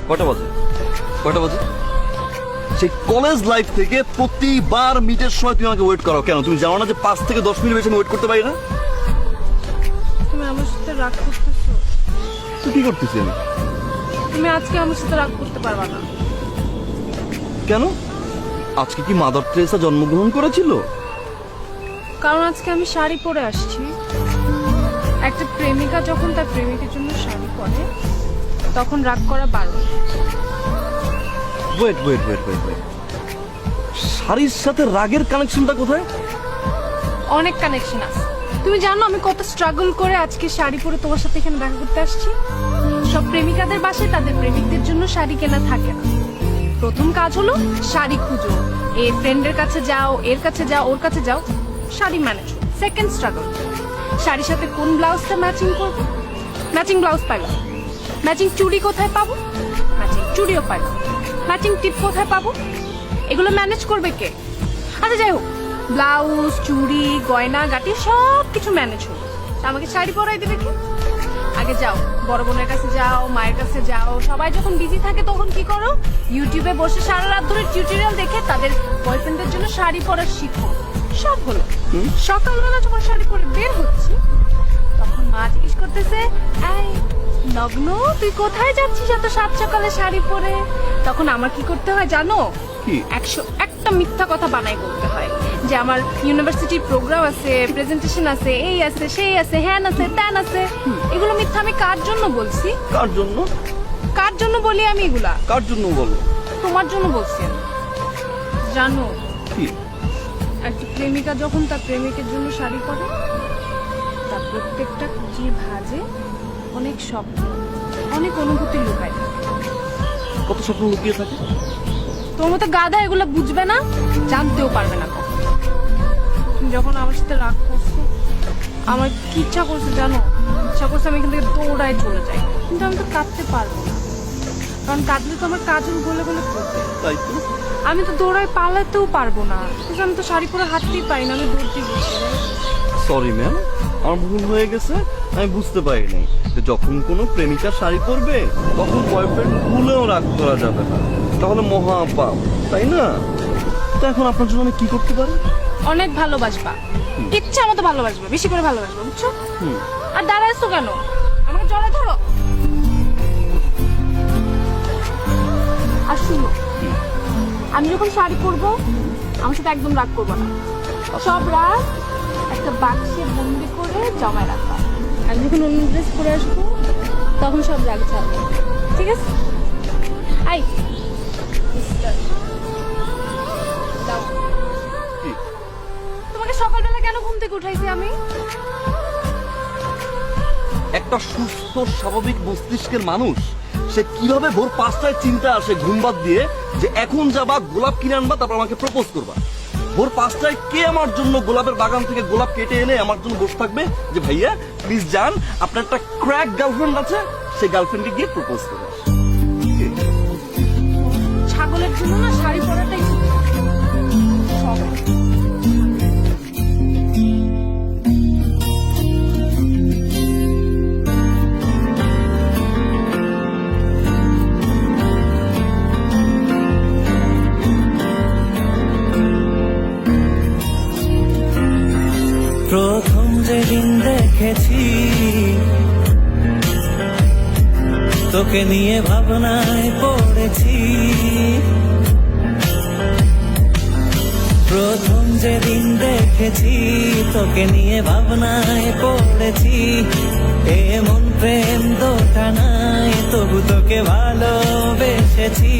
কটা বাজে? কটা বাজে? সেই কলেজ লাইফ থেকে প্রতিবার মিটের সময় তুমি আমাকে ওয়েট করো কেন? তুমি জানো না যে 5 থেকে 10 মিনিট বেশি আমি ওয়েট করতে পারি না? তুমি আমার সাথে রাগ করতেছো? তুই কি করতেছি আমি? তুমি আজকে আমার সাথে রাগ করতে পারবা না। কেন? আজকে কি মাদার তেরেসা জন্মগ্রহণ করেছিল? কারণ আজকে আমি শাড়ি পরে আসছি। একটা প্রেমিকা যখন তার প্রেমিকের জন্য শাড়ি পরে তখন রাগ করা বারণ। Wait wait wait wait wait, শাড়ির সাথে রাগের কানেকশনটা কোথায়? অনেক কানেকশন আছে। তুমি জানো আমি কত স্ট্রাগল করে আজকে শাড়ি পরে তোমার সাথে এখানে দেখা করতে আসছি। সব প্রেমিকাদের বাসায় তাদের প্রেমিকদের জন্য শাড়ি কেনা থাকে না। প্রথম কাজ হলো শাড়ি খুঁজো, এই ফ্রেন্ডের কাছে যাও, এর কাছে যাও, ওর কাছে যাও, শাড়ি ম্যানেজ। সেকেন্ড স্ট্রাগল, শাড়ির সাথে কোন ব্লাউজটা ম্যাচিং করবো, ম্যাচিং ব্লাউজ পাইলাম। ম্যাচিং চুড়ি কোথায় পাবো, ম্যাচিং চুড়িও পাইলাম। ম্যাচিং টিপ কোথায় পাবো, এগুলো ম্যানেজ করবে কে? আচ্ছা যাই হোক, ব্লাউজ, চুড়ি, গয়না গাটি সব কিছু ম্যানেজ হলো। তা আমাকে শাড়ি পরাই দেবে কে? আগে যাও, বড় বোনের কাছে যাও, মায়ের কাছে যাও। সবাই যখন বিজি থাকে তখন কি করো? ইউটিউবে বসে সারা রাত ধরে টিউটোরিয়াল দেখে তাদের বয়ফ্রেন্ডের জন্য শাড়ি পরা শিখো। সব হলো। সকালবেলা যখন শাড়ি পরে বের হচ্ছি তখন মা জিজ্ঞেস করতেছে, এই নগ্ন তুই কোথায় যাচ্ছিস এত সাত সকালে শাড়ি পরে? তখন আমার কি করতে হয় জানো? কি? 101টা মিথ্যা কথা বানাই করতে হয় যে আমার ইউনিভার্সিটির প্রোগ্রাম আছে, প্রেজেন্টেশন আছে, এই আছে, সেই আছে, হ্যান আছে, ত্যান আছে। এগুলো মিথ্যা আমি কার জন্য বলছি? কার জন্য? কার জন্য বলি আমি এগুলা? কার জন্য বলো? তোমার জন্য বলছি আমি। জানো কি? একটা প্রেমিকা যখন তার প্রেমিকের জন্য শাড়ি পরে তার প্রত্যেকটা কুচির ভাঁজে অনেক স্বপ্ন, অনেক অনুভূতি লুকায় থাকে। কত স্বপ্ন লুকিয়ে থাকে? তোর মতো গাধা এগুলো বুঝবে না, জানতেও পারবে না কখন। তুমি যখন আমার সাথে রাগ করছো, আমার কি ইচ্ছা করছে জানো? ইচ্ছা করছে আমি এখান থেকে দৌড়ায় চলে যাই, কিন্তু আমি তো কাঁদতে পারবো না, কারণ কাঁদলে তো আমার কাজল গলে গলে পড়বে। তাই তো। আমি তো দৌড়ায় পালাতেও পারবো না, কিন্তু আমি তো শাড়ি পরে হাঁটতেই পারি না, আমি দৌড়তে গেছি। সরি ম্যাম, আমার ভুল হয়ে গেছে। আমি বুঝতে পারিনি যে যখন কোনো প্রেমিকা শাড়ি পরবে তখন বয়ফ্রেন্ড ভুলেও রাগ করা যাবে না, তাহলে মহা পাপ, তাই না? তো এখন আপনার জন্য আমি কি করতে পারি? অনেক ভালোবাসবা, ইচ্ছা মতো ভালোবাসবা, বেশি করে ভালোবাসবা, বুঝছো? হুম। আর দাঁড়াইছো কেন? আমাকে জড়ায় ধরো। আর শুনো, আমি যখন শাড়ি পরবো আমার সাথে একদম রাগ করবো না। সব রাগ একটা বাক্সে বন্দি করে জমায় রাখবা। আমি যখন অন্য ড্রেস পরে আসবো তখন সব রাগ ছাড়বো, ঠিক আছে? আই দাও। কি? তোমাকে সকালবেলা কেন ঘুম থেকে উঠাইছি আমি? একটা সুস্থ স্বাভাবিক মস্তিষ্কের মানুষ সে কিভাবে ভোর 5টায় চিন্তা আসে ঘুম বাদ দিয়ে যে এখন যাবা গোলাপ কিনে আনবা তারপর আমাকে প্রপোজ করবা? ভোর 5টায় কে আমার জন্য গোলাপের বাগান থেকে গোলাপ কেটে এনে আমার জন্য বসে থাকবে যে ভাইয়া প্লিজ যান, আপনার একটা ক্র্যাক গার্লফ্রেন্ড আছে, সেই গার্লফ্রেন্ডকে গিয়ে প্রপোজ করবে? ছাগলের জন্য না শাড়ি পরাটাই ঠিক। সব। প্রথম যেদিন দেখেছি তোকে নিয়ে ভাবনায় পড়েছি, প্রথম যেদিন দেখেছি তোকে নিয়ে ভাবনায় পড়েছি। এমন প্রেম দোটানায় তবু তোকে ভালোবেসেছি,